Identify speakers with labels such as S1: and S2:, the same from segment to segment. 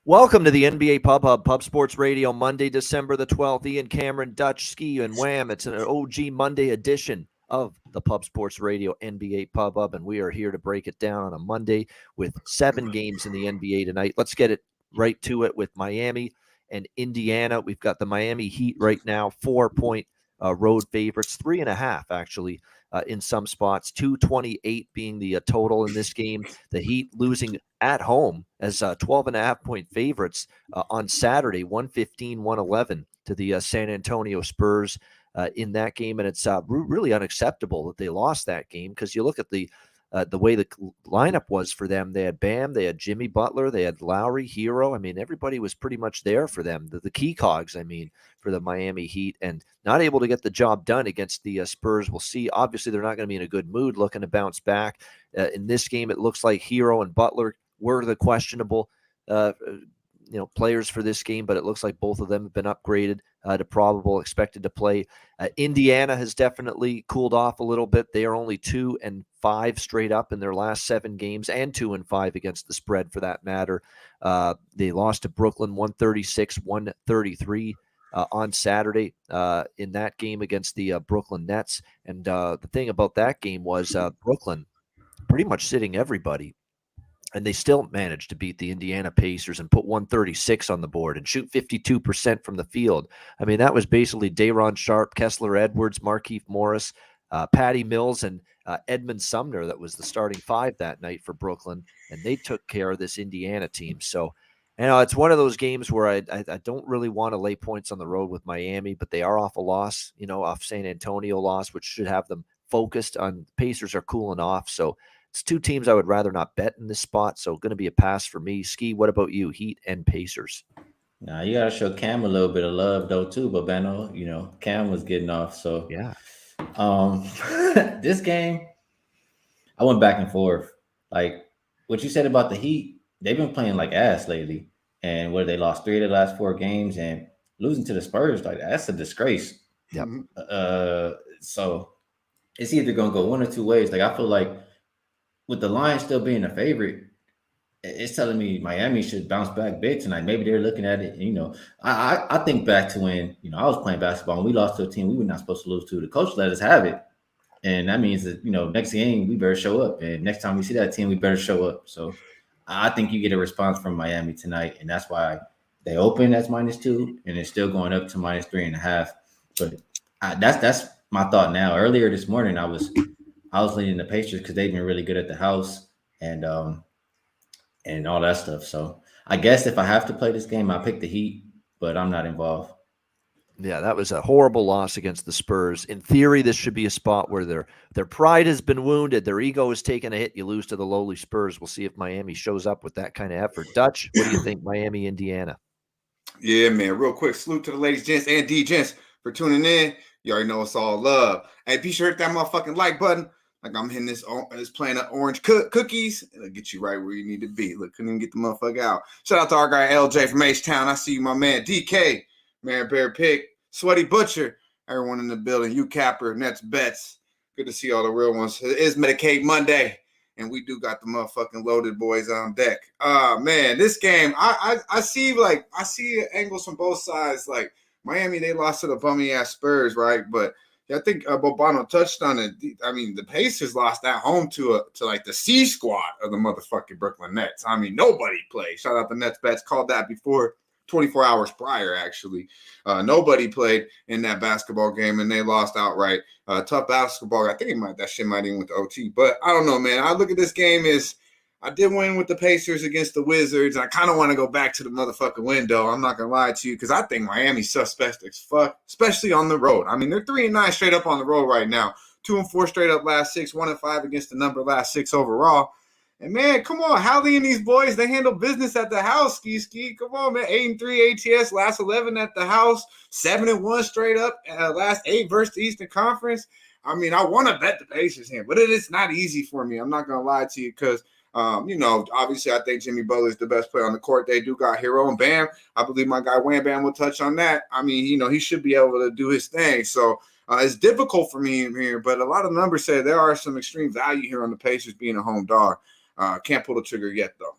S1: Welcome to the NBA Pub Hub, Pub Sports Radio, Monday, December the 12th. Ian, Cameron, Dutch, Skee, and Wham. It's an OG Monday edition of the Pub Sports Radio NBA Pub Hub, and we are here to break it down on a Monday with 7 games in the NBA tonight. Let's get it right to it with Miami and Indiana. We've got the Miami Heat right now, 4-point road favorites, 3.5 actually in some spots, 228 being the total in this game. The Heat losing at home as 12.5-point favorites on Saturday, 115-111 to the San Antonio Spurs in that game. And it's really unacceptable that they lost that game, because you look at the way the lineup was for them. They had Bam, they had Jimmy Butler, they had Lowry, Hero. I mean, everybody was pretty much there for them. The key cogs, I mean, for the Miami Heat, and not able to get the job done against the Spurs. We'll see. Obviously, they're not going to be in a good mood, looking to bounce back. In this game, it looks like Hero and Butler were the questionable players for this game, but it looks like both of them have been upgraded to probable, expected to play. Indiana has definitely cooled off a little bit. They are only 2-5 straight up in their last 7 games, and 2-5 against the spread for that matter. They lost to Brooklyn 136-133 on Saturday in that game against the Brooklyn Nets. And the thing about that game was Brooklyn pretty much sitting everybody, and they still managed to beat the Indiana Pacers and put 136 on the board and shoot 52% from the field. I mean, that was basically Day'Ron Sharpe, Kessler Edwards, Markieff Morris, Patty Mills, and Edmund Sumner. That was the starting 5 that night for Brooklyn, and they took care of this Indiana team. So, it's one of those games where I don't really want to lay points on the road with Miami, but they are off a loss, off San Antonio loss, which should have them focused on. Pacers are cooling off, so it's 2 teams I would rather not bet in this spot, so going to be a pass for me. Skee, what about you? Heat and Pacers.
S2: Now you gotta show Cam a little bit of love though too, Babeno. Cam was getting off. So
S1: Yeah.
S2: This game, I went back and forth. Like what you said about the Heat, they've been playing like ass lately. And where they lost 3 of the last 4 games, and losing to the Spurs, like that's a disgrace.
S1: Yep.
S2: So it's either gonna go one or two ways. Like I feel like with the Lions still being a favorite, it's telling me Miami should bounce back big tonight. Maybe they're looking at it. I think back to when I was playing basketball and we lost to a team we were not supposed to lose to. The coach let us have it, and that means that next game we better show up, and next time we see that team we better show up. So I think you get a response from Miami tonight, and that's why they open as -2, and it's still going up to -3.5. But that's my thought now. Earlier this morning, I was leaning the Pacers because they've been really good at the house and all that stuff. So I guess if I have to play this game, I pick the Heat, but I'm not involved.
S1: Yeah, that was a horrible loss against the Spurs. In theory, this should be a spot where their pride has been wounded, their ego has taken a hit. You lose to the lowly Spurs. We'll see if Miami shows up with that kind of effort. Dutch, what do you think, Miami, Indiana?
S3: Yeah, man. Real quick salute to the ladies, gents, and D-gents for tuning in. You already know it's all love. Hey, be sure to hit that motherfucking like button. Like I'm hitting this playing of orange cookies. It'll get you right where you need to be. Look, couldn't even get the motherfucker out. Shout out to our guy LJ from H-Town. I see you, my man. DK, Man Bear Pig, Sweaty Butcher, everyone in the building. You Capper, Nets Bets. Good to see all the real ones. It is Medicaid Monday, and we do got the motherfucking loaded boys on deck. Man, this game, I see angles from both sides. Like Miami, they lost to the bummy ass Spurs, right? But I think Bobano touched on it. I mean, the Pacers lost at home to like the C squad of the motherfucking Brooklyn Nets. I mean, nobody played. Shout out to Nets Bets. Called that before 24 hours prior, actually. Nobody played in that basketball game, and they lost outright. Tough basketball. I think that shit might even went to OT. But I don't know, man. I look at this game as I did win with the Pacers against the Wizards. I kind of want to go back to the motherfucking window. I'm not going to lie to you because I think Miami's suspect as fuck, especially on the road. I mean, they're 3-9 straight up on the road right now. 2-4 straight up last 6, 1-5 against the number last 6 overall. And, man, come on. Hallie and these boys, they handle business at the house, Ski. Come on, man. 8-3 ATS, last 11 at the house. 7-1 straight up, last 8 versus the Eastern Conference. I mean, I want to bet the Pacers here, but it is not easy for me. I'm not going to lie to you because – obviously I think Jimmy Butler is the best player on the court. They do got Hero and Bam. I believe my guy Wham Bam will touch on that. I mean, he should be able to do his thing. So it's difficult for me here, but a lot of numbers say there are some extreme value here on the Pacers being a home dog. Can't pull the trigger yet, though.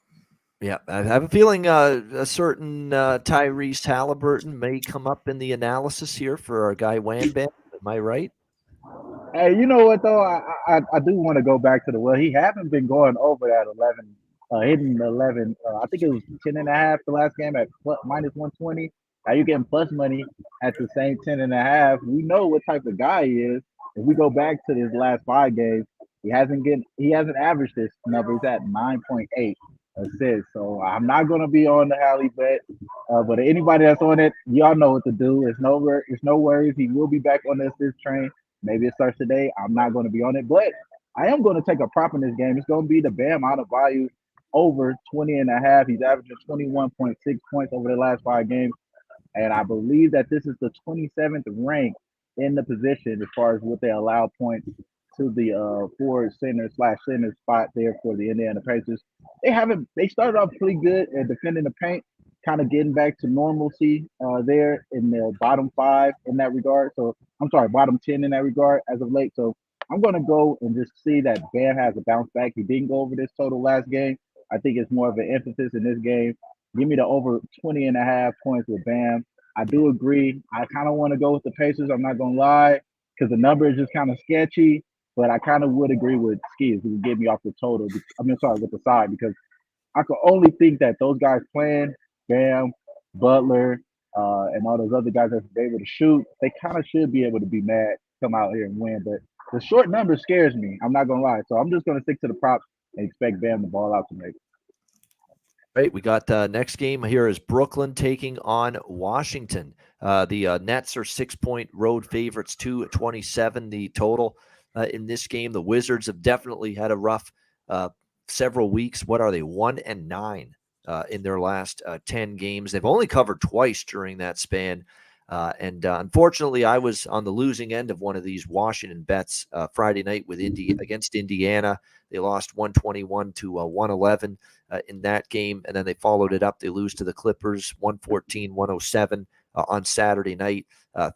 S1: Yeah, I have a feeling a certain Tyrese Halliburton may come up in the analysis here for our guy Wham Bam. Am I right?
S4: Hey, you know what though? I do want to go back to he haven't been going over that 11, hitting 11. I think it was 10.5 the last game at minus 120. Now you're getting plus money at the same 10.5. We know what type of guy he is. If we go back to his last 5 games, he hasn't averaged this number. He's at 9.8 assists. So I'm not gonna be on the Halley bet. But anybody that's on it, y'all know what to do. It's no worries. He will be back on this train. Maybe it starts today. I'm not going to be on it, but I am going to take a prop in this game. It's going to be the Bam out of value over 20.5. He's averaging 21.6 points over the last 5 games. And I believe that this is the 27th rank in the position as far as what they allow points to the forward center/center spot there for the Indiana Pacers. They started off pretty good at defending the paint, kind of getting back to normalcy there in the bottom 5 in that regard. So I'm sorry, bottom 10 in that regard as of late. So I'm gonna go and just see that Bam has a bounce back. He didn't go over this total last game. I think it's more of an emphasis in this game. Give me the over 20.5 points with Bam. I do agree. I kind of want to go with the Pacers. I'm not gonna lie, because the number is just kind of sketchy. But I kind of would agree with Skee who would get me off the total. Sorry, with the side, because I could only think that those guys playing Bam, Butler, and all those other guys that's able to shoot, they kind of should be able to be mad, come out here and win. But the short number scares me. I'm not gonna lie. So I'm just gonna stick to the props and expect Bam to ball out tonight.
S1: Right, we got next game here is Brooklyn taking on Washington. The Nets are 6-point road favorites, 227 the total in this game. The Wizards have definitely had a rough several weeks. What are they? 1-9 in their last 10 games. They've only covered twice during that span. And unfortunately, I was on the losing end of one of these Washington bets Friday night with against Indiana. They lost 121 to 111 in that game, and then they followed it up. They lose to the Clippers 114-107 on Saturday night.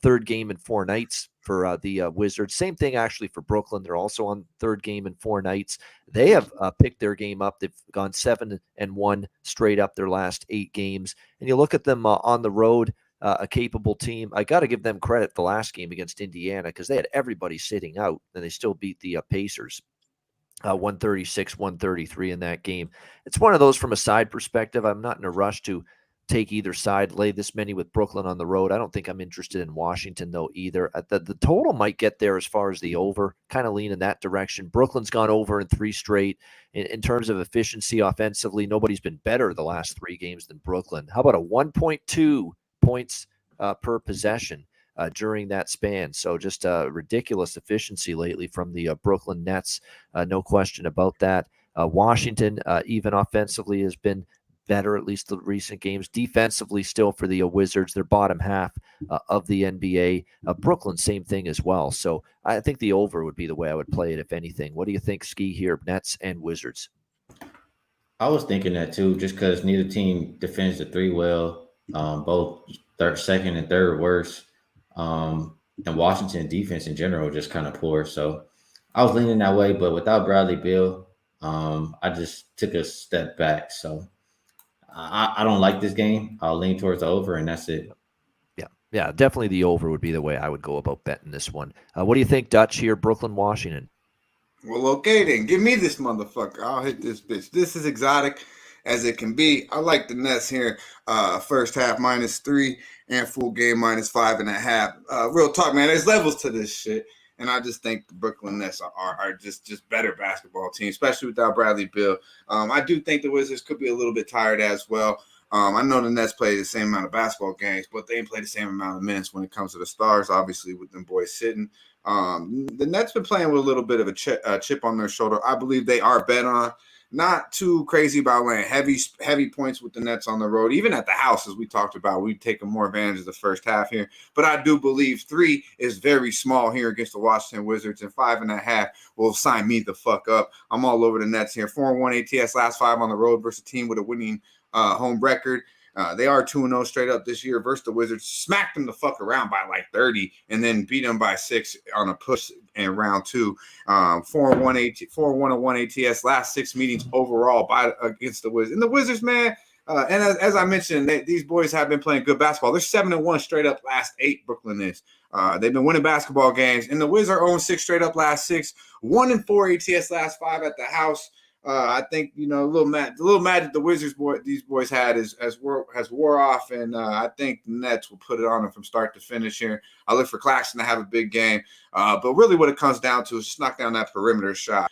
S1: Third game in 4 nights for the Wizards. Same thing actually for Brooklyn. They're also on third game in 4 nights. They have picked their game up. They've gone 7-1 straight up their last 8 games. And you look at them on the road. A capable team. I got to give them credit the last game against Indiana because they had everybody sitting out and they still beat the Pacers 136-133 in that game. It's one of those from a side perspective. I'm not in a rush to take either side, lay this many with Brooklyn on the road. I don't think I'm interested in Washington, though, either. The total might get there as far as the over, kind of lean in that direction. Brooklyn's gone over in 3 straight. In terms of efficiency offensively, nobody's been better the last 3 games than Brooklyn. How about a 1.2 points per possession during that span? So just ridiculous efficiency lately from the Brooklyn Nets. No question about that. Washington, even offensively, has been better, at least the recent games. Defensively, still for the Wizards, they're bottom half of the NBA. Brooklyn, same thing as well. So I think the over would be the way I would play it, if anything. What do you think, Skee, here, Nets and Wizards?
S2: I was thinking that too, just because neither team defends the 3 well. Both second and third worst. And Washington defense in general just kind of poor. So I was leaning that way, but without Bradley Beal, I just took a step back. So I don't like this game. I'll lean towards the over, and that's it.
S1: Yeah, definitely the over would be the way I would go about betting this one. What do you think, Dutch, here, Brooklyn, Washington?
S3: Well, okay then. Give me this motherfucker. I'll hit this bitch. This is exotic as it can be. I like the Nets here. First half -3 and full game -5.5. Real talk, man. There's levels to this shit. And I just think the Brooklyn Nets are just better basketball team, especially without Bradley Beal. I do think the Wizards could be a little bit tired as well. I know the Nets play the same amount of basketball games, but they ain't play the same amount of minutes when it comes to the stars, obviously, with them boys sitting. The Nets been playing with a little bit of a chip on their shoulder. I believe they are bet on. Not too crazy about laying heavy points with the Nets on the road. Even at the house, as we talked about, we've taken more advantage of the first half here. But I do believe 3 is very small here against the Washington Wizards, and 5.5 will sign me the fuck up. I'm all over the Nets here. 4-1 ATS last 5 on the road versus a team with a winning home record. They are 2-0 straight up this year versus the Wizards. Smacked them the fuck around by like 30 and then beat them by 6 on a push in round 2. 4-1 ATS last 6 meetings overall against the Wizards. And the Wizards, man, and as I mentioned, these boys have been playing good basketball. They're 7-1 straight up last 8. Brooklyn is. They've been winning basketball games, and the Wizards are 0-6 straight up last 6. 1-4 ATS last 5 at the house. I think a little magic the Wizards these boys had has wore off, and I think the Nets will put it on them from start to finish here. I look for Claxton to have a big game, but really what it comes down to is just knock down that perimeter shot.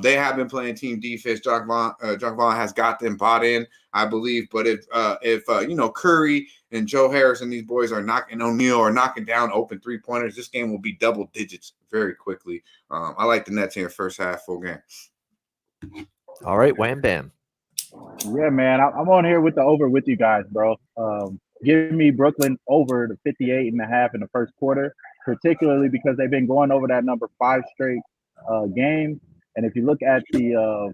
S3: They have been playing team defense. Jock Vaughn has got them bought in, I believe. But if Curry and Joe Harris and these boys are knocking O'Neal or knocking down open 3-pointers, this game will be double digits very quickly. I like the Nets here first half full game.
S1: All right, Wham Bam.
S4: Yeah, man, I'm on here with the over with you guys, bro. Give me Brooklyn over the 58.5 in the first quarter, particularly because they've been going over that number 5 straight game. And if you look at the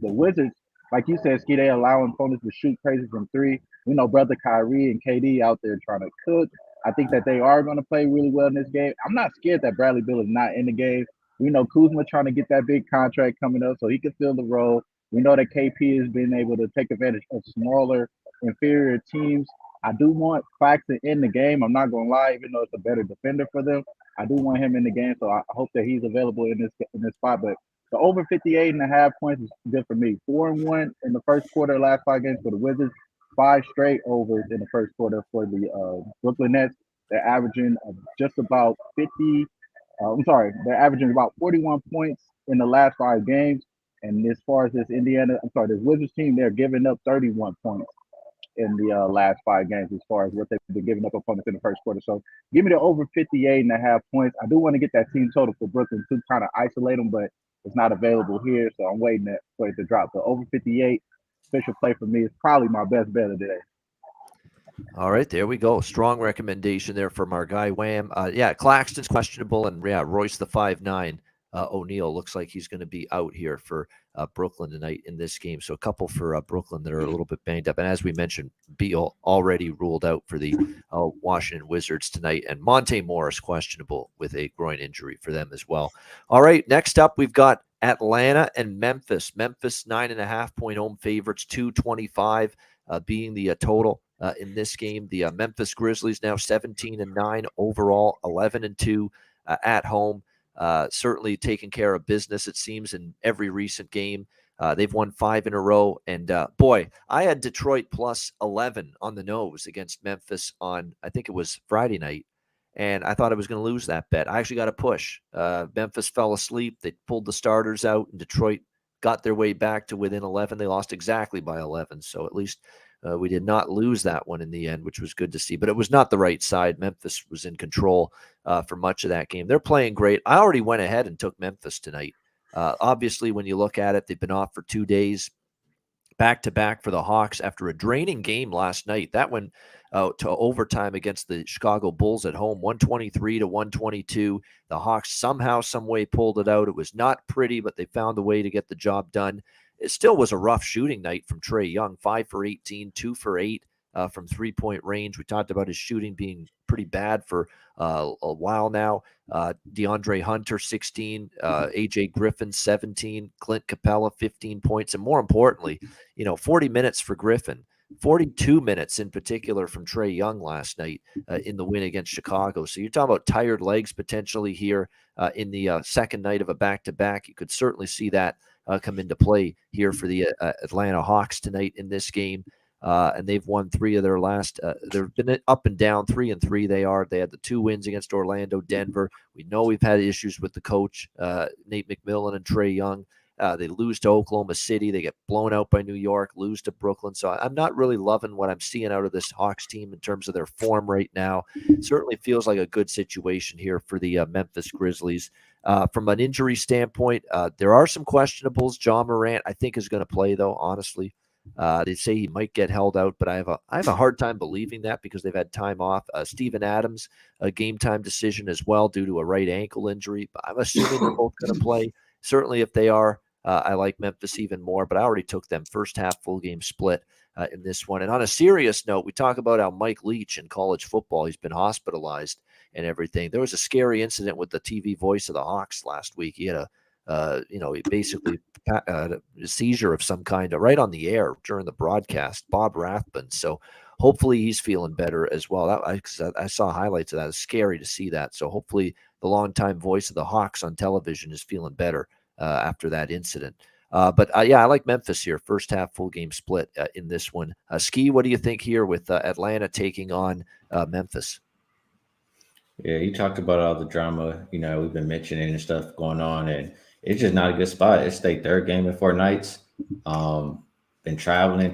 S4: Wizards, like you said, Skee, they allow opponents to shoot crazy from 3. We know brother Kyrie and KD out there trying to cook. I think that they are going to play really well in this game. I'm not scared that Bradley Beal is not in the game. We know Kuzma trying to get that big contract coming up so he can fill the role. We know that KP has been able to take advantage of smaller, inferior teams. I do want Claxton in the game. I'm not going to lie, even though it's a better defender for them. I do want him in the game, so I hope that he's available in this spot. But the over 58.5 points is good for me. 4-1 in the first quarter, last 5 games for the Wizards. 5 straight overs in the first quarter for the Brooklyn Nets. They're averaging just about 50. They're averaging about 41 points in the last 5 games. And as far as this Wizards team, they're giving up 31 points in the last 5 games as far as what they've been giving up opponents in the first quarter. So give me the over 58.5 points. I do want to get that team total for Brooklyn to kind of isolate them, but it's not available here. So I'm waiting for it to drop. So over 58, official play for me is probably my best bet of the day.
S1: All right, there we go. Strong recommendation there from our guy Wham. Claxton's questionable, and Royce the 5'9". O'Neal looks like he's going to be out here for Brooklyn tonight in this game. So a couple for Brooklyn that are a little bit banged up. And as we mentioned, Beal already ruled out for the Washington Wizards tonight. And Monte Morris questionable with a groin injury for them as well. All right, next up we've got Atlanta and Memphis. Memphis 9.5-point home favorites, 225 being the total in this game. The Memphis Grizzlies now 17-9 overall, 11-2 at home. Certainly taking care of business, it seems, in every recent game. They've won 5 in a row. And boy, I had Detroit plus 11 on the nose against Memphis on, I think it was Friday night. And I thought I was going to lose that bet. I actually got a push. Memphis fell asleep. They pulled the starters out, and Detroit got their way back to within 11. They lost exactly by 11. So at least we did not lose that one in the end, which was good to see. But it was not the right side. Memphis was in control for much of that game. They're playing great. I already went ahead and took Memphis tonight. Obviously, when you look at it, they've been off for 2 days, back-to-back for the Hawks after a draining game last night. That went to overtime against the Chicago Bulls at home, 123-122. The Hawks somehow, some way pulled it out. It was not pretty, but they found a way to get the job done. It still was a rough shooting night from Trae Young, 5 for 18, 2 for 8 from 3-point range. We talked about his shooting being pretty bad for a while now. DeAndre Hunter, 16, AJ Griffin, 17, Clint Capella, 15 points. And more importantly, 40 minutes for Griffin, 42 minutes in particular from Trae Young last night in the win against Chicago. So you're talking about tired legs potentially here in the second night of a back-to-back. You could certainly see that come into play here for the Atlanta Hawks tonight in this game. And they've won 3 of their last. They've been up and down, 3-3 they are. They had the 2 wins against Orlando, Denver. We know we've had issues with the coach, Nate McMillan and Trae Young. They lose to Oklahoma City. They get blown out by New York, lose to Brooklyn. So I'm not really loving what I'm seeing out of this Hawks team in terms of their form right now. It certainly feels like a good situation here for the Memphis Grizzlies. From an injury standpoint, there are some questionables. John Morant, I think, is going to play, though, honestly. They say he might get held out, but I have a hard time believing that because they've had time off. Steven Adams, a game time decision as well due to a right ankle injury. But I'm assuming they're both going to play. Certainly, if they are, I like Memphis even more, but I already took them first half full game split in this one. And on a serious note, we talk about how Mike Leach in college football, he's been hospitalized and everything. There was a scary incident with the TV voice of the Hawks last week. He had basically a seizure of some kind right on the air during the broadcast, Bob Rathbun. So hopefully he's feeling better as well. I saw highlights of that. It's scary to see that. So hopefully the longtime voice of the Hawks on television is feeling better after that incident. But I like Memphis here. First half full game split in this one. Skee, what do you think here with Atlanta taking on Memphis?
S2: Yeah, you talked about all the drama, we've been mentioning and stuff going on, and it's just not a good spot. It's their third game in 4 nights. Been traveling,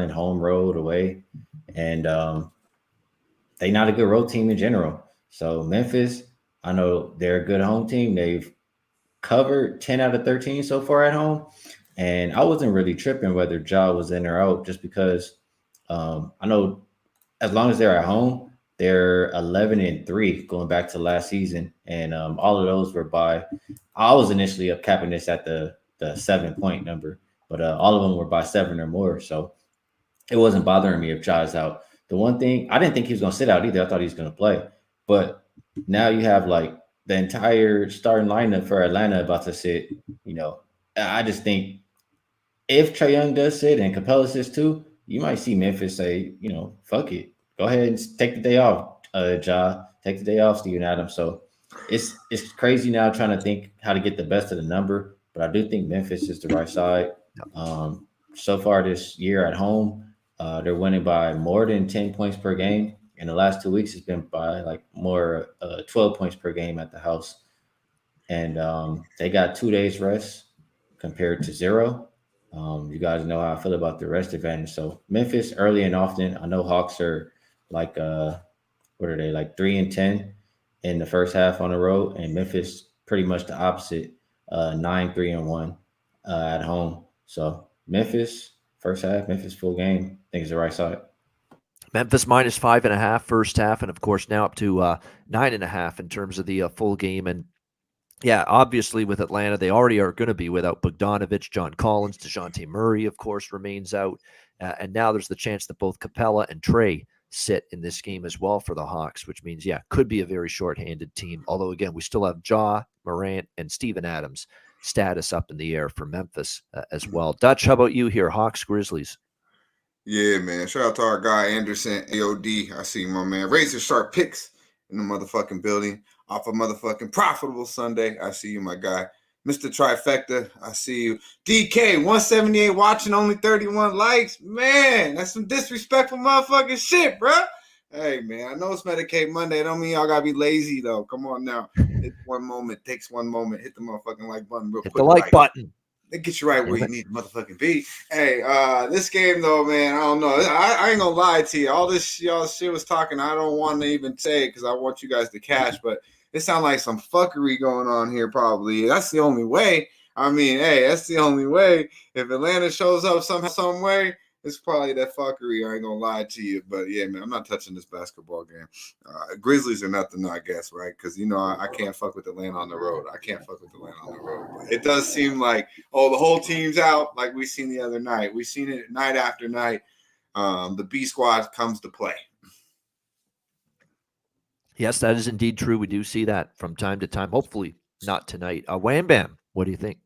S2: home, road, away, and they not a good road team in general. So Memphis, I know they're a good home team. They've covered 10 out of 13 so far at home, and I wasn't really tripping whether Ja was in or out, just because I know as long as they're at home, they're 11-3 going back to last season, and all of those were by. I was initially up capping this at the 7-point number, but all of them were by 7 or more, so it wasn't bothering me if Ja's out. The one thing, I didn't think he was going to sit out either. I thought he was going to play, but now you have like the entire starting lineup for Atlanta about to sit. I just think if Trae Young does sit and Capella sits too, you might see Memphis say, fuck it. Go ahead and take the day off, Ja. Take the day off, Steven Adams. So it's crazy now trying to think how to get the best of the number, but I do think Memphis is the right side. So far this year at home, they're winning by more than 10 points per game. In the last 2 weeks, it's been by like more 12 points per game at the house. And they got 2 days rest compared to 0. You guys know how I feel about the rest advantage. So Memphis early and often. I know Hawks are like what are they, like 3-10 in the first half on the road, and Memphis pretty much the opposite, 9-3-1 at home. So Memphis first half, Memphis full game. I think it's the right side.
S1: Memphis minus 5.5 first half, and of course now up to 9.5 in terms of the full game. And yeah, obviously with Atlanta, they already are going to be without Bogdanovich, John Collins, DeJounte Murray, of course, remains out. And now there's the chance that both Capella and Trae sit in this game as well for the Hawks, which means, could be a very shorthanded team. Although, again, we still have Ja, Morant, and Steven Adams status up in the air for Memphis as well. Dutch, how about you here? Hawks, Grizzlies.
S3: Yeah, man. Shout out to our guy, Anderson, AOD. I see my man. Razor Sharp Picks in the motherfucking building off a motherfucking profitable Sunday. I see you, my guy. Mr. Trifecta, I see you. DK, 178 watching, only 31 likes. Man, that's some disrespectful motherfucking shit, bro. Hey, man, I know it's Medicaid Monday. It don't mean y'all got to be lazy, though. Come on now. It takes one moment. Hit the motherfucking like button real quick.
S1: Hit the like button.
S3: It gets you right where you need to motherfucking be. Hey, this game, though, man, I don't know. I ain't going to lie to you. All this y'all shit was talking, I don't want to even say it because I want you guys to catch, but it sounds like some fuckery going on here probably. That's the only way. I mean, hey, that's the only way. If Atlanta shows up somehow, some way, it's probably that fuckery. I ain't going to lie to you. But, yeah, man, I'm not touching this basketball game. Grizzlies are nothing, I guess, right? Because, I can't fuck with Atlanta on the road. But it does seem like, the whole team's out like we seen the other night. We've seen it night after night. The B squad comes to play.
S1: Yes, that is indeed true. We do see that from time to time. Hopefully not tonight. Wham Bam, what do you think?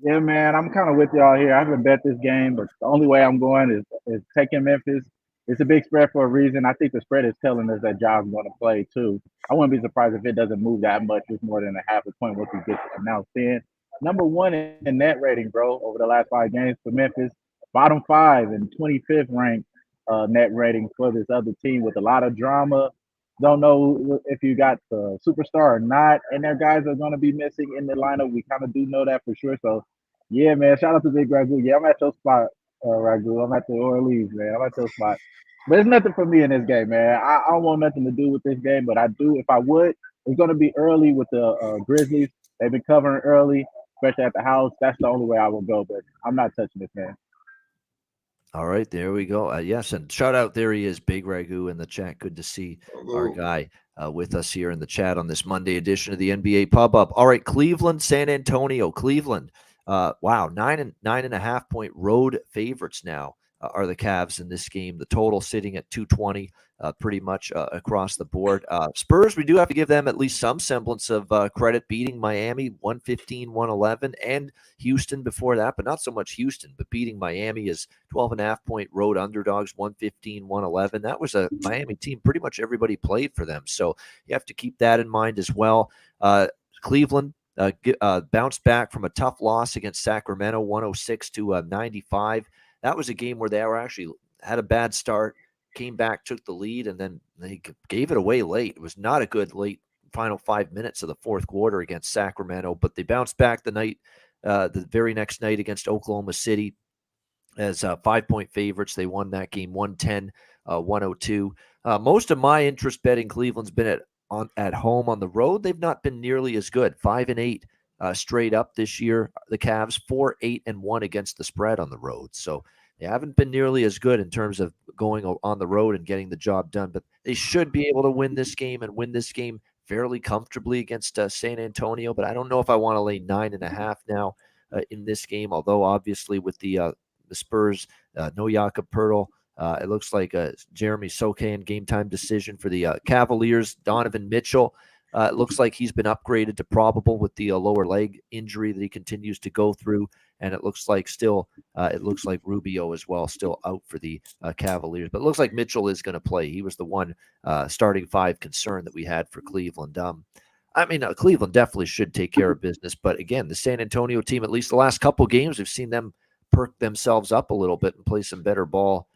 S4: Yeah, man, I'm kind of with y'all here. I haven't bet this game, but the only way I'm going is taking Memphis. It's a big spread for a reason. I think the spread is telling us that Ja's going to play too. I wouldn't be surprised if it doesn't move that much. It's more than a half a point once we get announced in. Number 1 in net rating, bro, over the last 5 games for Memphis. Bottom 5 and 25th ranked net rating for this other team with a lot of drama. Don't know if you got the superstar or not, and their guys are going to be missing in the lineup. We kind of do know that for sure. So, yeah, man, shout out to Big Ragu. Yeah, I'm at your spot, Ragu. I'm at the Orleans, man. I'm at your spot. But it's nothing for me in this game, man. I don't want nothing to do with this game, but I do. If I would, it's going to be early with the Grizzlies. They've been covering early, especially at the house. That's the only way I will go, but I'm not touching this, man.
S1: All right, there we go. Yes, and shout out, there he is, Big Ragu in the chat. Good to see our guy with us here in the chat on this Monday edition of the NBA Pub Up. All right, Cleveland, San Antonio. Cleveland Wow, 9.5 point road favorites now are the Cavs in this game. The total sitting at 220, pretty much across the board. Spurs, we do have to give them at least some semblance of credit, beating Miami 115-111, and Houston before that, but not so much Houston, but beating Miami as 12.5 point road underdogs 115-111. That was a Miami team. Pretty much everybody played for them, so you have to keep that in mind as well. Cleveland bounced back from a tough loss against Sacramento, 106-95. That was a game where they were actually had a bad start, came back, took the lead, and then they gave it away late. It was not a good late final 5 minutes of the fourth quarter against Sacramento, but they bounced back the very next night against Oklahoma City as 5-point favorites. They won that game 110-102. Most of my interest betting Cleveland's been at home. On the road, they've not been nearly as good. 5-8 straight up this year. The Cavs 4-8-1 against the spread on the road. So they haven't been nearly as good in terms of going on the road and getting the job done. But they should be able to win this game and win this game fairly comfortably against San Antonio. But I don't know if I want to lay 9.5 now in this game. Although obviously with the Spurs, no Jakob Poeltl. It looks like Jeremy Sochan game time decision for the Cavaliers. Donovan Mitchell, it looks like he's been upgraded to probable with the lower leg injury that he continues to go through, and it looks like Rubio as well still out for the Cavaliers. But it looks like Mitchell is going to play. He was the one starting five concern that we had for Cleveland. Cleveland definitely should take care of business, but again, the San Antonio team, at least the last couple games, we've seen them perk themselves up a little bit and play some better ball.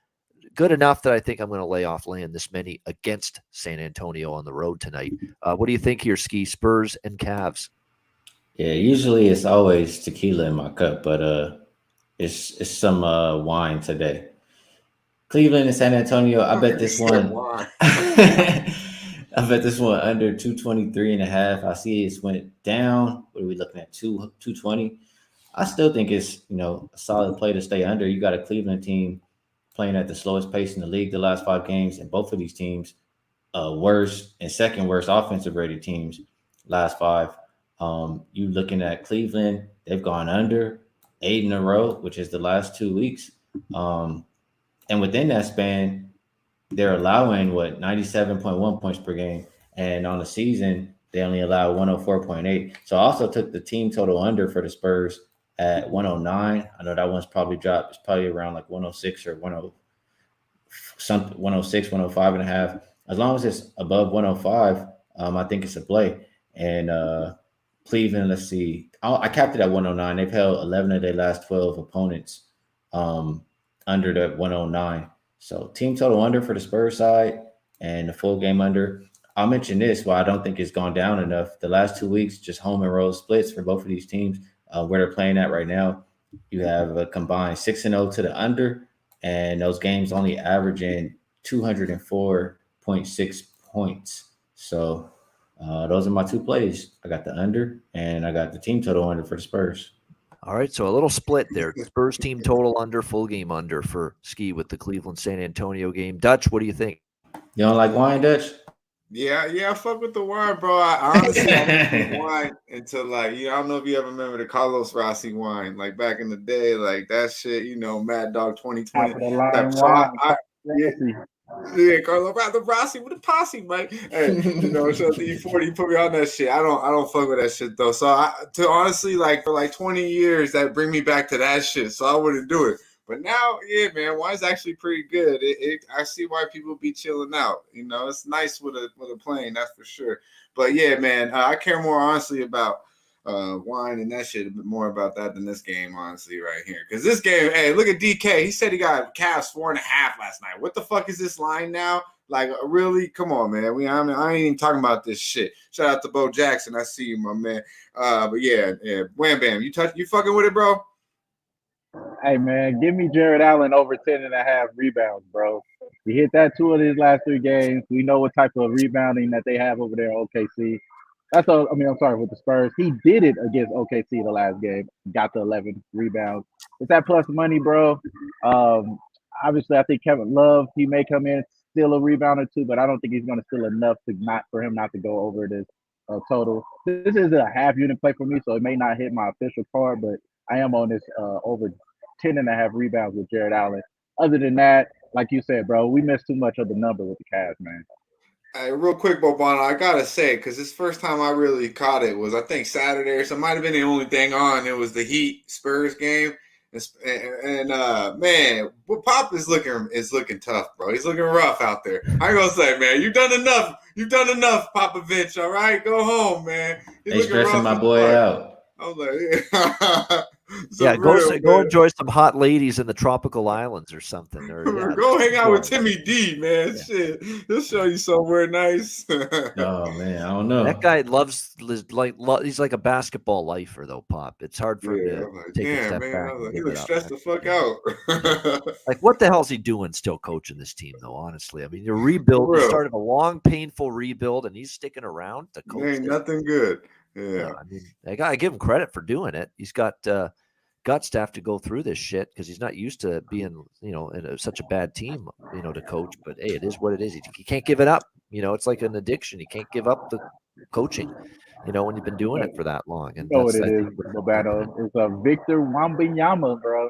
S1: Good enough that I think I'm going to lay off laying this many against San Antonio on the road tonight. What do you think here, Skee? Spurs and Cavs?
S2: Yeah, usually it's always tequila in my cup, but it's some wine today. Cleveland and San Antonio. I bet this one. I bet this one under 223.5. I see it's went down. What are we looking at? 220. I still think it's a solid play to stay under. You got a Cleveland team playing at the slowest pace in the league the last 5 games, and both of these teams worst and second worst offensive rated teams last 5. You looking at Cleveland, they've gone under 8 in a row, which is the last 2 weeks. And within that span, they're allowing 97.1 points per game. And on the season, they only allow 104.8. So I also took the team total under for the Spurs at 109. I know that one's probably dropped. It's probably around 106 or 106, 105.5. As long as it's above 105, I think it's a play. And Cleveland, let's see. I capped it at 109. They've held 11 of their last 12 opponents under the 109. So team total under for the Spurs side and the full game under. I'll mention this, why I don't think it's gone down enough. The last 2 weeks, just home and road splits for both of these teams. Where they're playing at right now, you have a combined 6-0 to the under, and those games only averaging 204.6 points. So those are my 2 plays. I got the under, and I got the team total under for the Spurs.
S1: All right, so a little split there. Spurs team total under, full game under for Skee with the Cleveland San Antonio game. Dutch, what do you think?
S2: You don't like wine, Dutch?
S3: Yeah, I fuck with the wine, bro. I honestly don't drink wine until I don't know if you ever remember the Carlos Rossi wine, back in the day, that shit, Mad Dog 2020. Yeah, Carlos Rossi with the posse, Mike. Hey, shout out to E40, you put me on that shit. I don't fuck with that shit though. So honestly, for 20 years, that bring me back to that shit. So I wouldn't do it. But now, yeah, man, wine's actually pretty good. I see why people be chilling out. It's nice with a plane, that's for sure. But yeah, man, I care more honestly about wine and that shit, a bit more about that than this game, honestly, right here. Because this game, hey, look at DK. He said he got Cavs 4.5 last night. What the fuck is this line now? Really? Come on, man. I ain't even talking about this shit. Shout out to Bo Jackson. I see you, my man. But yeah, Wham Bam. You fucking with it, bro?
S4: Hey, man, give me Jared Allen over 10.5 rebounds, bro. He hit that 2 of his last 3 games. We know what type of rebounding that they have over there in OKC. I'm sorry, with the Spurs. He did it against OKC the last game. Got the 11 rebounds. It's that plus money, bro. Obviously, I think Kevin Love, he may come in, steal a rebound or 2, but I don't think he's going to steal enough for him not to go over this total. This is a half unit play for me, so it may not hit my official card, but I am on this over 10.5 rebounds with Jared Allen. Other than that, like you said, bro, we missed too much of the number with the Cavs, man.
S3: Hey, real quick, Bobana, I gotta say, because this first time I really caught it was, I think, Saturday or so. Might have been the only thing on. It was the Heat Spurs game, and man, what Pop is looking tough, bro. He's looking rough out there. I ain't gonna say, man, you've done enough. You've done enough, Popovich. All right, go home, man. He's
S2: They
S3: looking
S2: stressing
S3: rough
S2: my
S3: as
S2: boy
S3: fuck.
S2: out.
S3: I was like,
S1: Yeah,
S3: real,
S1: go
S3: man.
S1: enjoy some hot ladies in the tropical islands or something. Or yeah,
S3: Go
S1: just
S3: hang out with
S1: enjoy.
S3: Timmy D, man.
S1: Yeah.
S3: Shit, he'll show you somewhere nice.
S2: Oh man, I don't know.
S1: That guy he's like a basketball lifer though, Pop. It's hard for him
S3: Yeah,
S1: to
S3: I'm like,
S1: take a
S3: damn,
S1: step
S3: man. I
S1: back
S3: was
S1: and
S3: like, he
S1: give
S3: looks
S1: it up.
S3: stressed the fuck
S1: Yeah.
S3: out.
S1: Like, what the hell's he doing still coaching this team, though, honestly? I mean, you rebuild, you
S3: real.
S1: started a long, painful rebuild, and he's sticking around to coach
S3: Ain't
S1: this.
S3: nothing good. Yeah.
S1: No, I mean, I got to give him credit for doing it. He's got guts to have to go through this shit because he's not used to being, in such a bad team, to coach. But, hey, it is what it is. He can't give it up. It's like an addiction. You can't give up the coaching, when you've been doing it for that long.
S4: You
S1: And
S4: know what
S1: that's,
S4: it
S1: I
S4: is,
S1: think, what's happening.
S4: Roberto. It's a Victor Wembanyama, bro.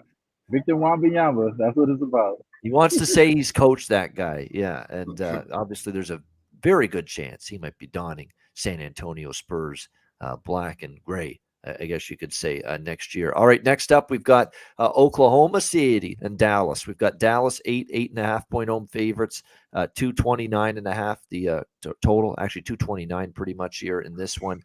S4: Victor Wembanyama. That's what it's about.
S1: He wants to say he's coached that guy. Yeah. And obviously there's a very good chance he might be donning San Antonio Spurs black and gray, I guess you could say, next year. All right. Next up, we've got Oklahoma City and Dallas. We've got Dallas 8.5 point home favorites, 229.5 the total, actually 229 pretty much here in this one.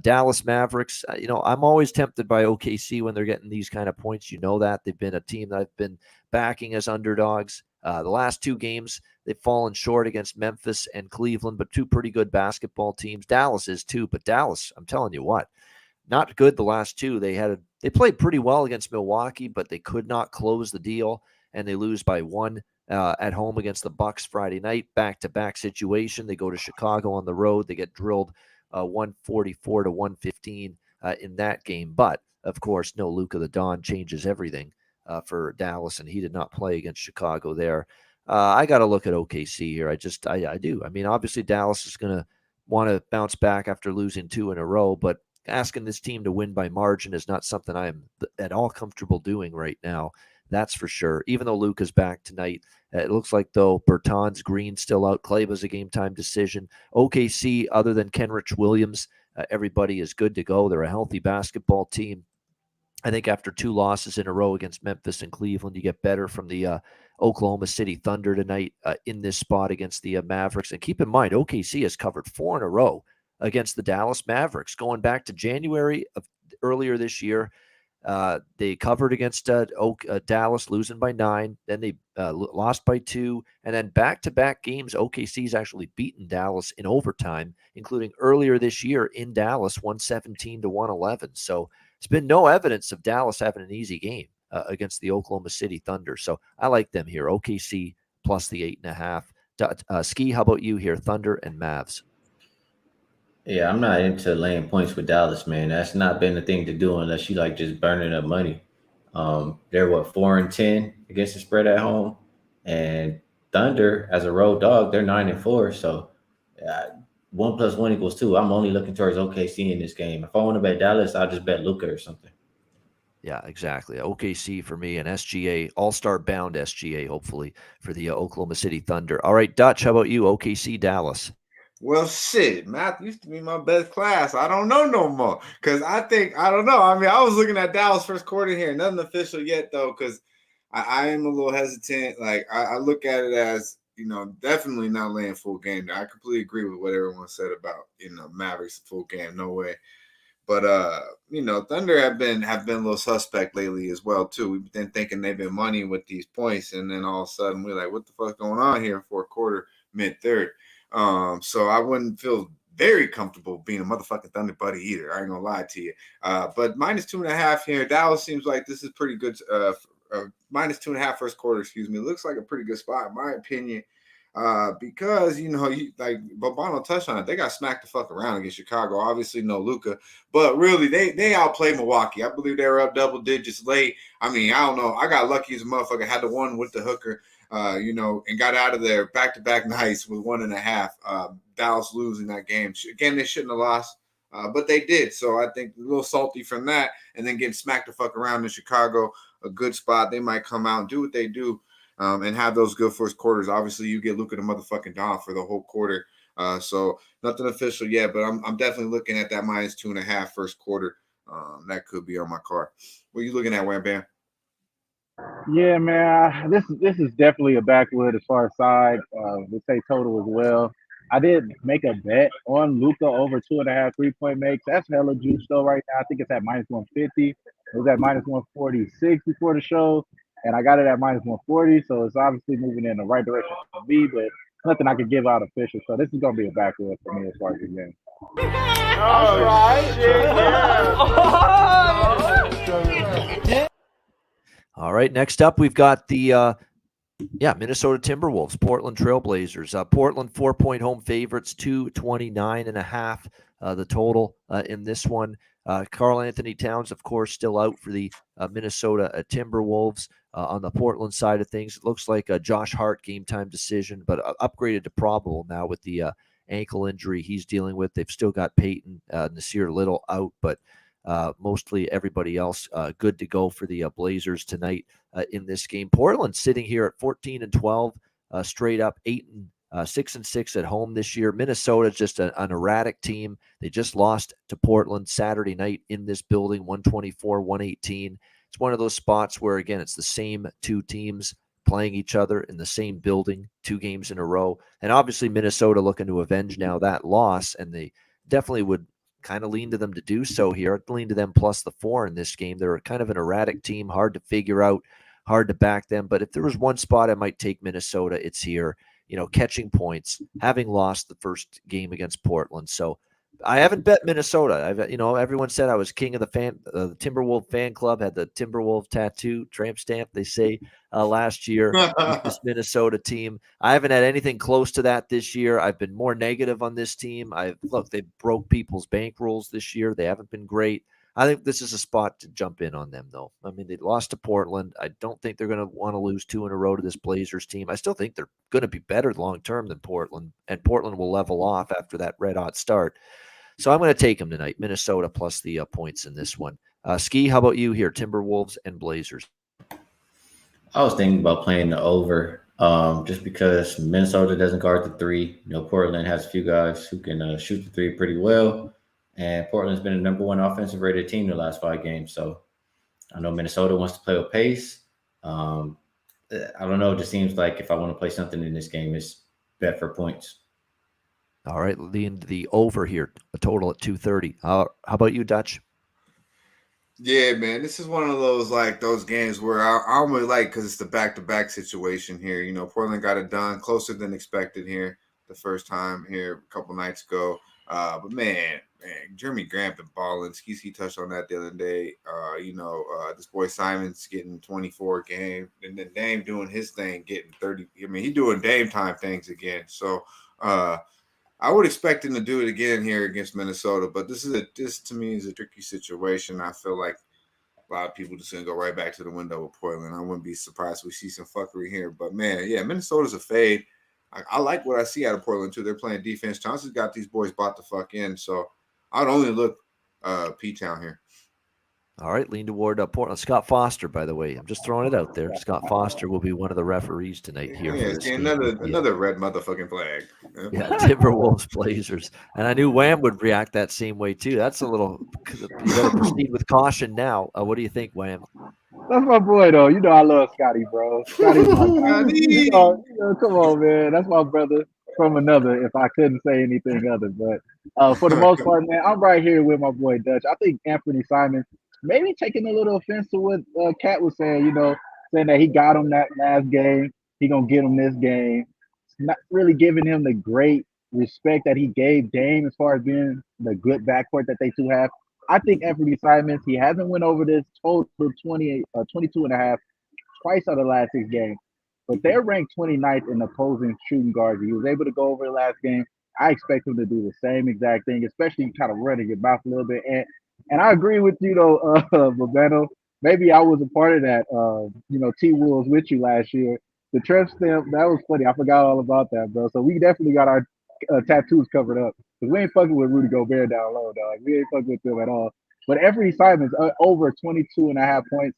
S1: Dallas Mavericks, I'm always tempted by OKC when they're getting these kind of points. That they've been a team that I've been backing as underdogs. The last two games, they've fallen short against Memphis and Cleveland, but two pretty good basketball teams. Dallas is too, but Dallas, I'm telling you what, not good the last two. They played pretty well against Milwaukee, but they could not close the deal, and they lose by one at home against the Bucks Friday night. Back-to-back situation. They go to Chicago on the road. They get drilled 144 to 115 in that game. But, of course, no Luka the Don changes everything for Dallas, and he did not play against Chicago there. I got to look at OKC here. I do. I mean, obviously, Dallas is going to want to bounce back after losing two in a row, but asking this team to win by margin is not something I am at all comfortable doing right now. That's for sure. Even though Luka's back tonight, it looks like, though, Bertans, Green still out. Kleba's a game-time decision. OKC, other than Kenrich Williams, everybody is good to go. They're a healthy basketball team. I think after two losses in a row against Memphis and Cleveland, you get better from the Oklahoma City Thunder tonight in this spot against the Mavericks. And keep in mind, OKC has covered four in a row against the Dallas Mavericks. Going back to January of earlier this year, they covered against Dallas, losing by 9. Then they lost by 2. And then back-to-back games, OKC's actually beaten Dallas in overtime, including earlier this year in Dallas, 117 to 111. So it's been no evidence of Dallas having an easy game against the Oklahoma City Thunder. So I like them here. OKC plus the 8.5. Skee, how about you here? Thunder and Mavs.
S2: Yeah, I'm not into laying points with Dallas, man. That's not been the thing to do unless you like just burning up money. They're 4-10 against the spread at home, and Thunder as a road dog, they're 9-4. So 1 + 1 = 2. I'm only looking towards OKC in this game. If I want to bet Dallas, I'll just bet Luka or something.
S1: Yeah, exactly. OKC for me and SGA, all-star bound SGA, hopefully, for the Oklahoma City Thunder. All right, Dutch, how about you? OKC, Dallas.
S3: Well, shit, math used to be my best class. I don't know no more because I don't know. I mean, I was looking at Dallas first quarter here. Nothing official yet, though, because I am a little hesitant. Like, I look at it as, definitely not laying full game. I completely agree with what everyone said about, Mavericks full game. No way. But, Thunder have been a little suspect lately as well, too. We've been thinking they've been money with these points, and then all of a sudden we're like, what the fuck's going on here in fourth quarter, mid-third? So I wouldn't feel very comfortable being a motherfucking Thunder buddy either. I ain't gonna lie to you. But -2.5 here. Dallas seems like this is pretty good. -2.5 first quarter, excuse me. Looks like a pretty good spot in my opinion. Because like Bobano touched on it, they got smacked the fuck around against Chicago. Obviously, no Luka, but really they outplayed Milwaukee. I believe they were up double digits late. I mean, I don't know. I got lucky as a motherfucker. Had the one with the hooker. And got out of there back-to-back nights with 1.5. Dallas losing that game. Again, they shouldn't have lost. But they did. So I think a little salty from that. And then getting smacked the fuck around in Chicago, a good spot. They might come out and do what they do and have those good first quarters. Obviously, you get Luka the motherfucking Don for the whole quarter. So nothing official yet, but I'm definitely looking at that -2.5 first quarter. That could be on my card. What are you looking at, Wham Bam?
S4: Yeah, man. This is definitely a backwood as far as side. We say total as well. I did make a bet on Luca over 2.5 3-point makes. That's hella juice though right now. I think it's at -150. It was at -146 before the show, and I got it at -140. So it's obviously moving in the right direction for me, but nothing I could give out official. So this is gonna be a backwood for me as far as the game.
S5: All right. Yeah.
S1: All right, next up we've got the Minnesota Timberwolves, Portland Trailblazers. Portland 4-point home favorites, 229.5 the total in this one. Karl Anthony Towns, of course, still out for the Minnesota Timberwolves. On the Portland side of things, it looks like a Josh Hart game time decision, but upgraded to probable now with the ankle injury he's dealing with. They've still got Peyton, Nasir Little out, but mostly everybody else good to go for the Blazers tonight in this game. Portland sitting here at 14-12, straight up 6-6 at home this year. Minnesota's just an erratic team. They just lost to Portland Saturday night in this building, 124-118. It's one of those spots where, again, it's the same two teams playing each other in the same building 2 games in a row. And obviously Minnesota looking to avenge now that loss, and they definitely would kind of lean to them to do so here. I'd lean to them plus the 4 in this game. They're kind of an erratic team, hard to figure out, hard to back them. But if there was one spot I might take Minnesota, it's here. Catching points, having lost the first game against Portland. So I haven't bet Minnesota. Everyone said I was king of the Timberwolves fan club, had the Timberwolves tattoo, tramp stamp, they say, last year. This Minnesota team. I haven't had anything close to that this year. I've been more negative on this team. They broke people's bank rules this year. They haven't been great. I think this is a spot to jump in on them, though. I mean, they lost to Portland. I don't think they're going to want to lose 2 in a row to this Blazers team. I still think they're going to be better long-term than Portland, and Portland will level off after that red-hot start. So I'm going to take them tonight, Minnesota plus the points in this one. Skee, how about you here, Timberwolves and Blazers?
S2: I was thinking about playing the over just because Minnesota doesn't guard the 3. Portland has a few guys who can shoot the 3 pretty well. And Portland's been the #1 offensive rated team the last 5 games. So I know Minnesota wants to play with pace. I don't know. It just seems like if I want to play something in this game, it's bet for points.
S1: All right, lean to the over here, a total at 230. How about you, Dutch?
S3: Yeah, man, this is one of those games where I only like because it's the back-to-back situation here. Portland got it done closer than expected here the first time here a couple nights ago. But man, Jeremy Grant been balling. Skee touched on that the other day. This boy Simon's getting 24 a game, and then Dame doing his thing, getting 30. I mean, he doing Dame time things again. So I would expect him to do it again here against Minnesota. But this to me is a tricky situation. I feel like a lot of people just gonna go right back to the window with Portland. I wouldn't be surprised if we see some fuckery here. But man, yeah, Minnesota's a fade. I like what I see out of Portland too. They're playing defense. Johnson's got these boys bought the fuck in. So I'd only look P-Town here.
S1: All right, lean toward Portland. Scott Foster, by the way. I'm just throwing it out there. Scott Foster will be one of the referees tonight here.
S3: Yeah, it's another red motherfucking flag.
S1: Yeah, Timberwolves, Blazers. And I knew Wham would react that same way, too. That's a little – you got to proceed with caution now. What do you think, Wham?
S4: That's my boy, though. I love Scotty, bro. Scotty's my guy. Come on, man. That's my brother from another, if I couldn't say anything other. But for the most part, man, I'm right here with my boy Dutch. I think Anthony Simon maybe taking a little offense to what Kat was saying, saying that he got him that last game. He going to get him this game. Not really giving him the great respect that he gave Dame as far as being the good backcourt that they two have. I think Anthony Simons, he hasn't went over this total 22.5 twice out of the last 6 games. But they're ranked 29th in opposing shooting guards. He was able to go over the last game. I expect him to do the same exact thing, especially kind of running your mouth a little bit. And I agree with you, though, Bobano. Maybe I was a part of that, T-Wolves with you last year. The Trev stamp, that was funny. I forgot all about that, bro. So we definitely got our tattoos covered up. Because we ain't fucking with Rudy Gobert down low, dog. We ain't fucking with him at all. But every Simon's over 22.5 points.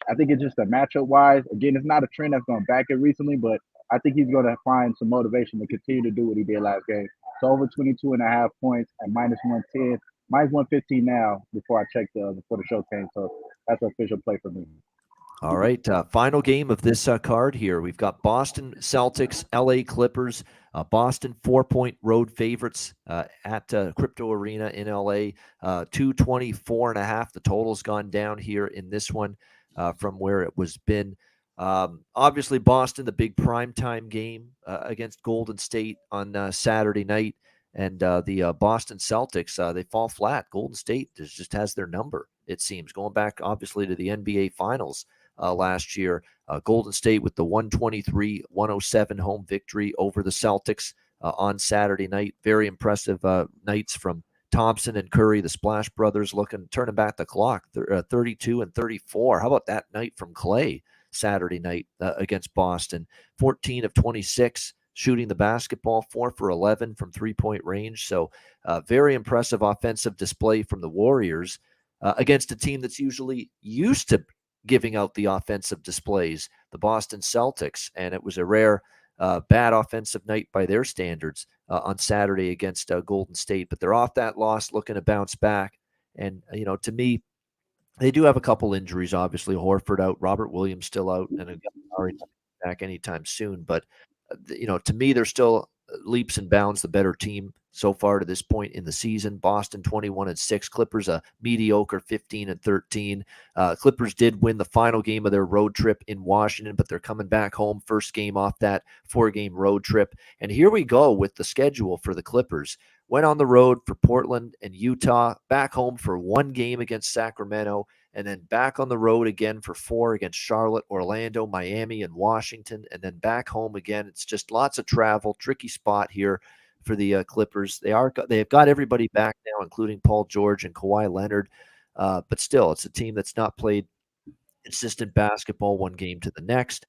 S4: I think it's just a matchup wise. Again, it's not a trend that's going back it recently, but I think he's going to find some motivation to continue to do what he did last game. So over 22.5 points at -110, -115 now before I checked before the show came. So that's an official play for me.
S1: All right, final game of this card here. We've got Boston Celtics, LA Clippers. Boston 4-point road favorites at Crypto Arena in LA. 224.5. The total's gone down here in this one from where it was been. Obviously, Boston, the big primetime game against Golden State on Saturday night. And the Boston Celtics, they fall flat. Golden State just has their number, it seems, going back, obviously, to the NBA Finals last year. Golden State with the 123-107 home victory over the Celtics on Saturday night. Very impressive nights from Thompson and Curry, the Splash Brothers, turning back the clock, 32 and 34. How about that night from Clay Saturday night against Boston? 14 of 26. Shooting the basketball, 4 for 11 from three-point range. So very impressive offensive display from the Warriors against a team that's usually used to giving out the offensive displays, the Boston Celtics. And it was a rare bad offensive night by their standards on Saturday against Golden State. But they're off that loss, looking to bounce back. And, to me, they do have a couple injuries, obviously. Horford out, Robert Williams still out, and Gallinari not back anytime soon. But to me, they're still leaps and bounds the better team so far to this point in the season. Boston 21-6, Clippers a mediocre 15-13. Clippers did win the final game of their road trip in Washington, but they're coming back home, first game off that 4-game road trip. And here we go with the schedule for the Clippers. Went on the road for Portland and Utah, back home for 1 game against Sacramento, and then back on the road again for 4 against Charlotte, Orlando, Miami, and Washington, and then back home again. It's just lots of travel, tricky spot here for the Clippers. They have got everybody back now, including Paul George and Kawhi Leonard, but still, it's a team that's not played consistent basketball one game to the next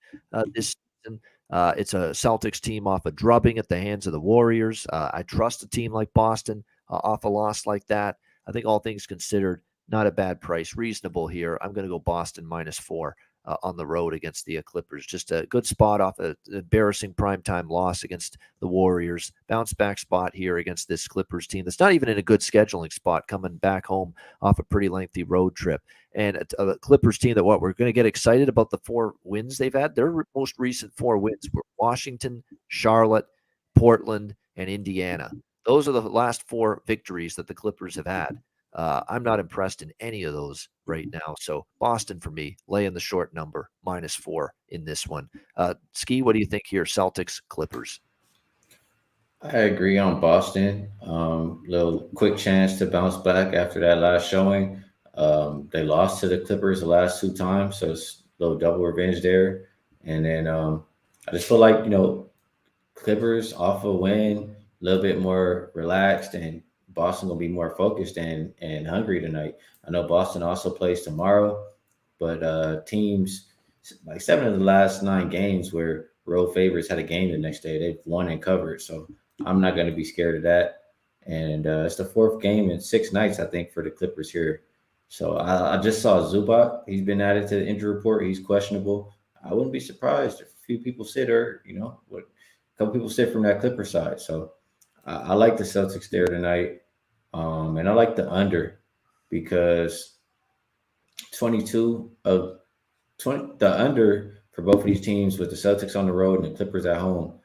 S1: this season. It's a Celtics team off a drubbing at the hands of the Warriors. I trust a team like Boston off a loss like that. I think all things considered, not a bad price, reasonable here. I'm going to go Boston -4 on the road against the Clippers. Just a good spot off an embarrassing primetime loss against the Warriors. Bounce back spot here against this Clippers team that's not even in a good scheduling spot, coming back home off a pretty lengthy road trip. And a Clippers team that we're going to get excited about the 4 wins they've had. Their most recent 4 wins were Washington, Charlotte, Portland, and Indiana. Those are the last 4 victories that the Clippers have had. I'm not impressed in any of those right now. So Boston for me, laying the short number, -4 in this one. Skee, what do you think here? Celtics, Clippers.
S2: I agree on Boston. Little quick chance to bounce back after that last showing. They lost to the Clippers the last 2 times, so it's a little double revenge there. And then I just feel like, Clippers off a win, a little bit more relaxed, and Boston will be more focused and hungry tonight. I know Boston also plays tomorrow, but teams like 7 of the last 9 games where road favorites had a game the next day, they've won and covered. So I'm not going to be scared of that. And it's the 4th game in 6 nights, I think, for the Clippers here. So I just saw Zubac. He's been added to the injury report. He's questionable. I wouldn't be surprised if a few people sit, or a couple people sit from that Clipper side. So I like the Celtics there tonight. And I like the under, because 22 of 20, the under for both of these teams, with the Celtics on the road and the Clippers at home,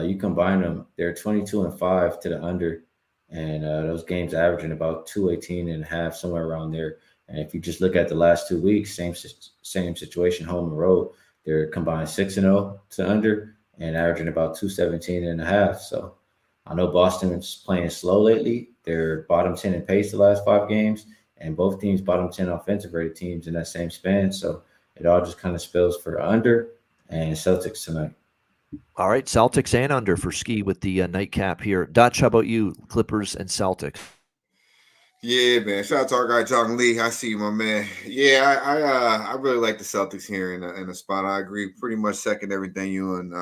S2: you combine them, they're 22-5 to the under, and those games averaging about 218.5, somewhere around there. And if you just look at the last 2 weeks, same situation, home and road, they're combined 6-0 to under and averaging about 217.5. So I know Boston is playing slow lately. They're bottom 10 in pace the last 5 games, and both teams bottom 10 offensive rated teams in that same span. So it all just kind of spills for under and Celtics tonight.
S1: All right, Celtics and under for Skee with the nightcap here. Dutch, how about you? Clippers and Celtics.
S3: Yeah, man. Shout out to our guy John Lee. I see you, my man. Yeah, I really like the Celtics here in the spot. I agree, pretty much second everything you and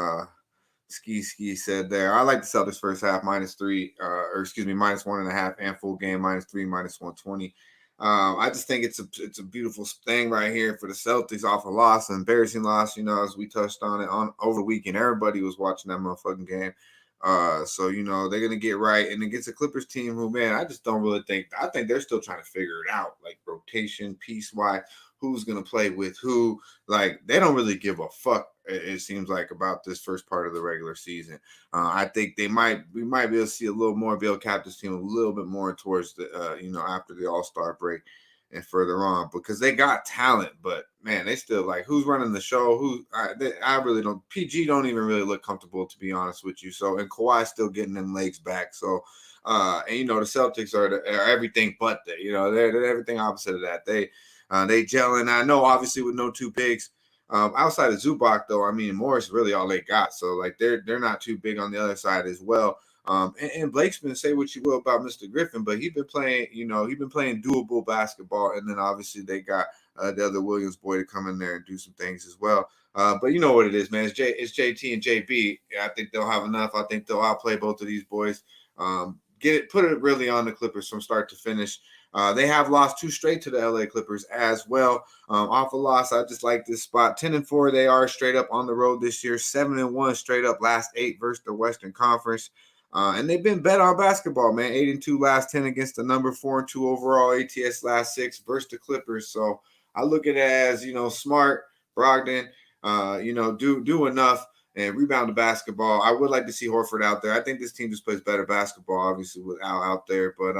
S3: Skee said there. I like the Celtics first half -3, -1.5 and full game -3, -120. I just think it's a beautiful thing right here for the Celtics off a loss, an embarrassing loss. As we touched on it over the weekend, everybody was watching that motherfucking game. So they're gonna get right, and against a Clippers team who, man, I just don't really think. I think they're still trying to figure it out, like rotation, piece wise, who's gonna play with who. Like they don't really give a fuck. It seems like about this first part of the regular season. I think we might be able to see a little more, be able to cap this team a little bit more towards the after the All-Star break and further on, because they got talent, but man, they still like who's running the show. I really don't. PG don't even really look comfortable, to be honest with you. So, and Kawhi's still getting them legs back. So, and the Celtics are everything but that. They're everything opposite of that. They gelling. I know, obviously, with no two bigs. Outside of Zubac, though, I mean, Morris really all they got. So, like, they're not too big on the other side as well. And Blake's been, say what you will about Mr. Griffin, but he's been playing, doable basketball. And then obviously they got the other Williams boy to come in there and do some things as well. But you know what it is, man. It's JT and JB. I think they'll have enough. I think they'll outplay both of these boys. Put it really on the Clippers from start to finish. They have lost 2 straight to the LA Clippers as well. Off a loss, I just like this spot. 10-4, they are straight up on the road this year. 7-1 straight up last 8 versus the Western Conference. And they've been bet on basketball, man. 8-2 last 10 against the number 4-2 overall ATS last 6 versus the Clippers. So I look at it as, Smart, Brogdon, do enough and rebound the basketball. I would like to see Horford out there. I think this team just plays better basketball, obviously, with Al out there. But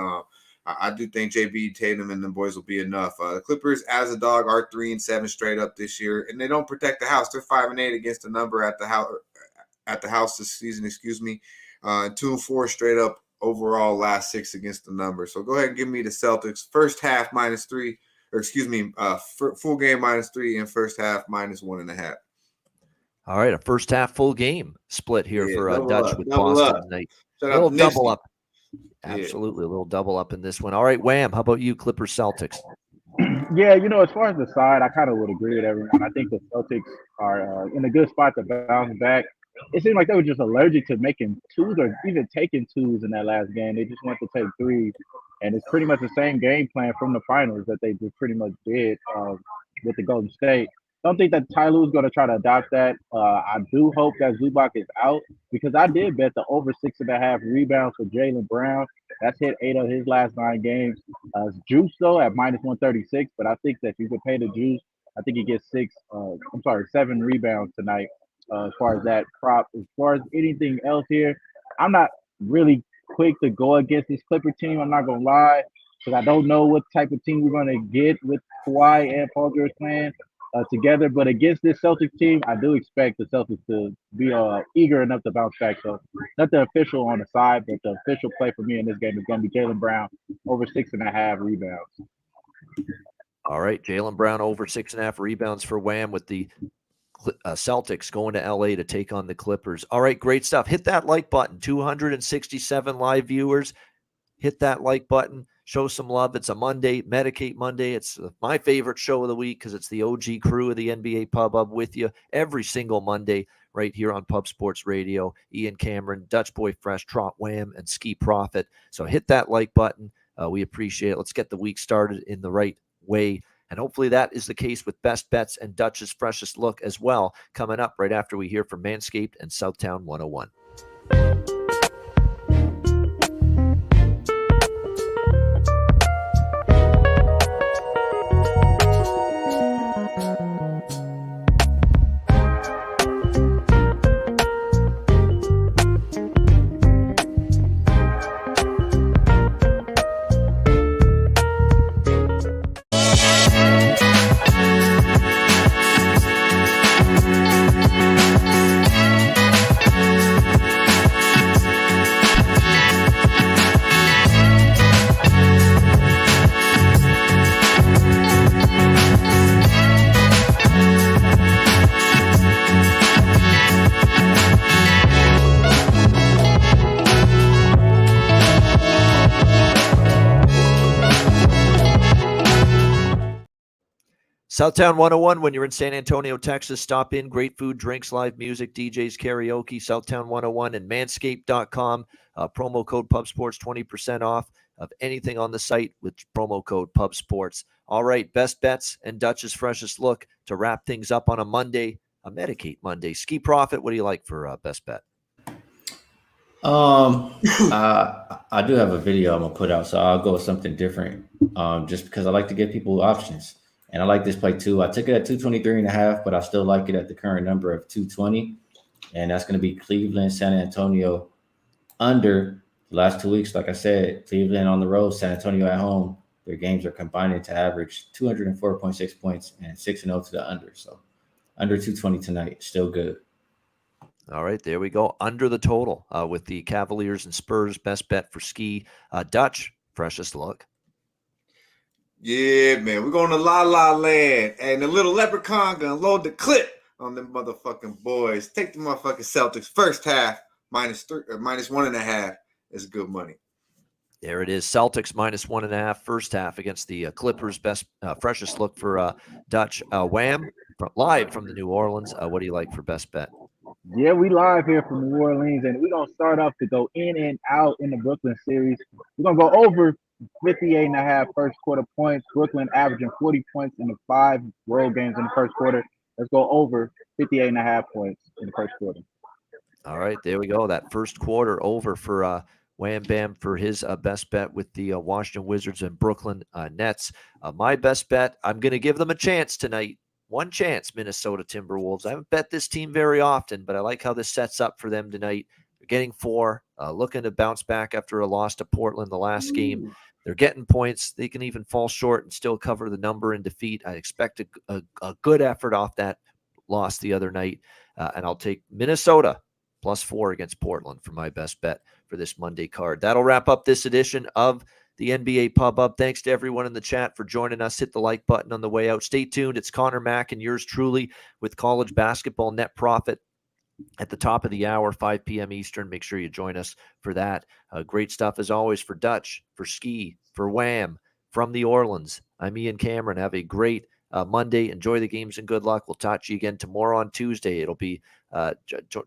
S3: I do think JB, Tatum, and the boys will be enough. The Clippers, as a dog, are 3-7 straight up this year, and they don't protect the house. They're 5-8 against the number at the house this season. 2-4 straight up overall last 6 against the number. So go ahead and give me the Celtics first half -3, full game -3 and first half -1.5.
S1: All right, a first half full game split here for Dutch with
S3: double
S1: Boston
S3: up.
S1: tonight.
S3: Shut
S1: A little
S3: up,
S1: double
S3: Nipsey.
S1: up. Absolutely, a little double up in this one. All right, Wham, how about you, Clippers Celtics?
S4: Yeah, as far as the side, I kind of would agree with everyone. I think the Celtics are in a good spot to bounce back. It seemed like they were just allergic to making twos or even taking twos in that last game. They just wanted to take threes, and it's pretty much the same game plan from the finals that they just pretty much did with the Golden State. Don't think that Ty Lue's going to try to adopt that. I do hope that Zubac is out, because I did bet the over 6.5 rebounds for Jaylen Brown. That's hit 8 of his last 9 games. Juice, though, at -136, but I think that if you could pay the Juice, I think he gets 7 rebounds tonight. As far as that prop. As far as anything else here, I'm not really quick to go against this Clipper team. I'm not going to lie, because I don't know what type of team we're going to get with Kawhi and Paul George playing together. But against this Celtics team, I do expect the Celtics to be eager enough to bounce back. So not the official on the side, but the official play for me in this game is going to be Jaylen Brown over 6.5 rebounds.
S1: All right, Jaylen Brown over 6.5 rebounds for Wham with the Celtics going to LA to take on the Clippers. All right, great stuff. Hit that like button. 267 live viewers. Hit that like button. Show some love. It's a Monday, Medicate Monday. It's my favorite show of the week because it's the OG crew of the NBA Pub Up with you every single Monday right here on Pub Sports Radio. Ian Cameron, Dutch Boy Fresh, Trot Wham, and Skee Profit. So hit that like button. We appreciate it. Let's get the week started in the right way. And hopefully that is the case with Best Bets and Dutch's Freshest Look as well, coming up right after we hear from Manscaped and Southtown 101. Southtown 101, when you're in San Antonio, Texas, stop in. Great food, drinks, live music, DJs, karaoke, Southtown 101 and manscaped.com. Promo code PubSports, 20% off of anything on the site with promo code PubSports. All right, best bets and Dutch's freshest look to wrap things up on a Monday, a Medicate Monday. Skee Profit, what do you like for best bet?
S2: I do have a video I'm gonna put out, so I'll go with something different. Just because I like to give people options, and I like this play too. I took it at 223.5, but I still like it at the current number of 220, and that's gonna be Cleveland, San Antonio under the last 2 weeks. Like I said, Cleveland on the road, San Antonio at home. Their games are combining to average 204.6 points and 6-0 to the under. So under 220 tonight, still good.
S1: All right, there we go. Under the total with the Cavaliers and Spurs. Best bet for Skee. Dutch, freshest look.
S3: Yeah, man. We're going to La La Land. And the little leprechaun gonna load the clip on them motherfucking boys. Take the motherfucking Celtics first half, -1.5 is good money.
S1: There it is. Celtics -1.5 first half against the Clippers. Best freshest look for Dutch. Wham, live from the New Orleans. What do you like for best bet?
S4: Yeah, we live here from New Orleans, and we're going to start off to go in and out in the Brooklyn series. We're going to go over 58.5 first quarter points. Brooklyn averaging 40 points in the 5 road games in the first quarter. Let's go over 58.5 points in the first quarter.
S1: All right, there we go. That first quarter over for Wham Bam for his best bet with the Washington Wizards and Brooklyn Nets. My best bet, I'm going to give them a chance tonight. One chance, Minnesota Timberwolves. I haven't bet this team very often, but I like how this sets up for them tonight. They're getting 4, looking to bounce back after a loss to Portland the last game. They're getting points. They can even fall short and still cover the number in defeat. I expect a good effort off that loss the other night, and I'll take Minnesota +4 against Portland for my best bet for this Monday card. That'll wrap up this edition of the NBA Pub Up. Thanks to everyone in the chat for joining us. Hit the like button on the way out. Stay tuned. It's Connor Mack and yours truly with college basketball net profit at the top of the hour, 5 p.m. Eastern. Make sure you join us for that. Great stuff as always for Dutch, for Skee, for Wham, from the Orleans. I'm Ian Cameron. Have a great Monday. Enjoy the games and good luck. We'll talk to you again tomorrow on Tuesday. It'll be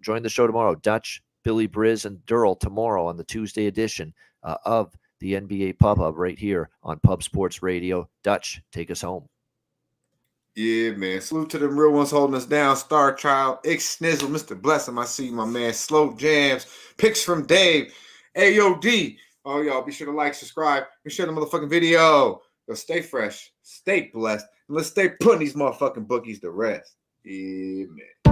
S1: join the show tomorrow. Dutch, Billy Briz, and Durrell tomorrow on the Tuesday edition of the NBA Pub Hub right here on Pub Sports Radio. Dutch, take us home.
S3: Yeah, man. Salute to them real ones holding us down. Star Child, X Snizzle, Mr. Blessum. I see my man. Slow Jams, picks from Dave, AOD. Oh, y'all, be sure to like, subscribe, and share the motherfucking video. Yo, stay fresh, stay blessed, and let's stay putting these motherfucking bookies to rest. Yeah, man.